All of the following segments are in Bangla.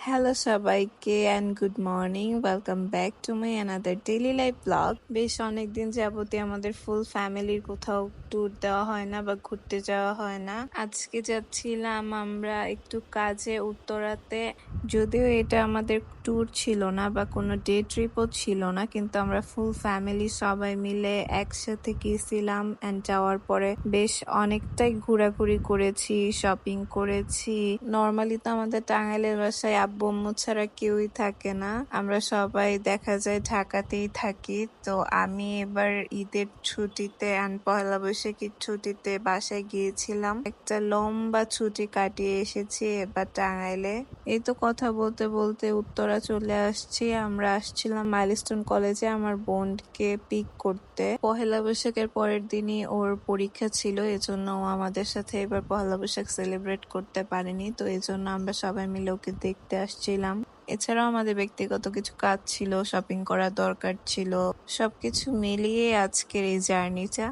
হ্যালো সবাইকে and good morning, welcome back to my another daily life blog. বেশ অনেকদিন যাবতই আমাদের ফুল ফ্যামিলির কোথাও ট্যুর দেওয়া হয় না বা ঘুরতে যাওয়া হয় না। আজকে যাচ্ছিলাম আমরা একটু কাজে উত্তরাতে। যদিও এটা আমাদের ট্যুর ছিল না বা কোনো ডে ট্রিপও ছিল না, কিন্তু আমরা ফুল ফ্যামিলি সবাই মিলে একসাথে গিয়েছিলাম অ্যান্ড যাওয়ার পরে বেশ অনেকটাই ঘোরাঘুরি করেছি, শপিং করেছি। নর্মালি তো আমাদের টাঙ্গাইলের বাসায় আব্বু আম্মু ছাড়া কেউই থাকে না, আমরা সবাই দেখা যায় ঢাকাতেই থাকি। তো আমি এবার ঈদের ছুটিতে অ্যান্ড পহেলা বৈশাখীর ছুটিতে বাসায় গিয়েছিলাম, একটা লম্বা ছুটি কাটিয়ে এসেছি এবার টাঙ্গাইলে। এই তো কথা বলতে বলতে উত্তরা চলে আসছি। আমরা আসছিলাম মাইলস্টোন কলেজে আমার বোনকে পিক করতে। পহেলা বৈশাখের পরের দিনই ওর পরীক্ষা ছিল, এজন্য ও আমাদের সাথে এবার পহেলা বৈশাখ সেলিব্রেট করতে পারেনি। তো এজন্য আমরা সবাই মিলে ওকে দেখতে আসছিলাম। এছাড়াও আমাদের ব্যক্তিগত কিছু কাজ ছিল, শপিং করার দরকার ছিল, সবকিছু মিলিয়ে আজকের এই জার্নিটা।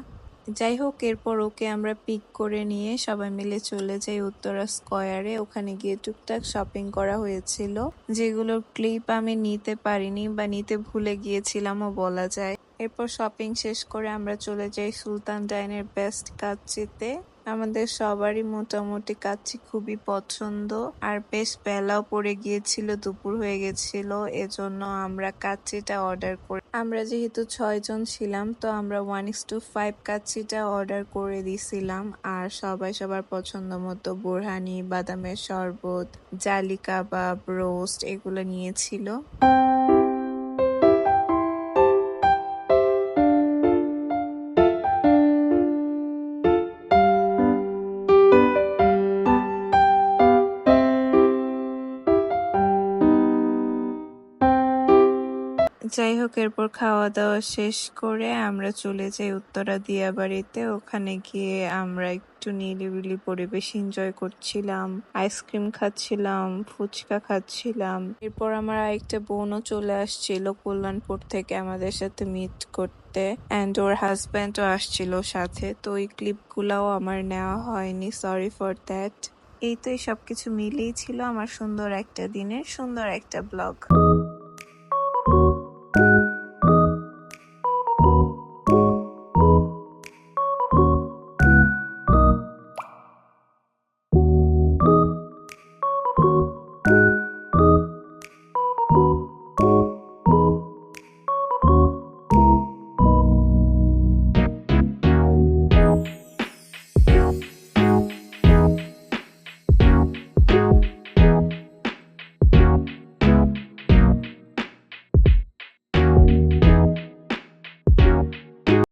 যাই হোক, এরপর ওকে আমরা পিক করে নিয়ে সবাই মিলে চলে যাই উত্তরা স্কয়ারে। ওখানে গিয়ে টুকটাক শপিং করা হয়েছিল, যেগুলোর ক্লিপ আমি নিতে পারিনি বা নিতে ভুলে গিয়েছিলামও বলা যায়। এরপর শপিং শেষ করে আমরা চলে যাই সুলতান ডাইনের বেস্ট কাচ্চিতে। আমাদের সবারই মোটামুটি কাচ্চি খুবই পছন্দ, আর বেশ বেলাও পড়ে গিয়েছিল, দুপুর হয়ে গেছিল, এজন্য আমরা কাচ্চিটা অর্ডার করি। আমরা যেহেতু 6 জন ছিলাম, তো আমরা 1:5 কাচ্চিটা অর্ডার করে দিছিলাম। আর সবাই সবার পছন্দ মতো বোরহানি, বাদামের শরবত, জালি কাবাব, রোস্ট এগুলো নিয়েছিল। যাই হোক, এরপর খাওয়া দাওয়া শেষ করে আমরা চলে যাই উত্তরা দিয়াবাড়িতে। ওখানে গিয়ে আমরা একটু নিরিবিলি পরিবেশ এনজয় করছিলাম, আইসক্রিম খাচ্ছিলাম, ফুচকা খাচ্ছিলাম। এরপর আমার আরেকটা বোনও চলে আসছিল কল্যাণপুর থেকে আমাদের সাথে মিট করতে, অ্যান্ড ওর হাজব্যান্ডও আসছিল সাথে। তো ওই ক্লিপগুলাও আমার নেওয়া হয়নি, সরি ফর দ্যাট। এই তো, এই সবকিছু মিলেই ছিল আমার সুন্দর একটা দিনের সুন্দর একটা ব্লগ।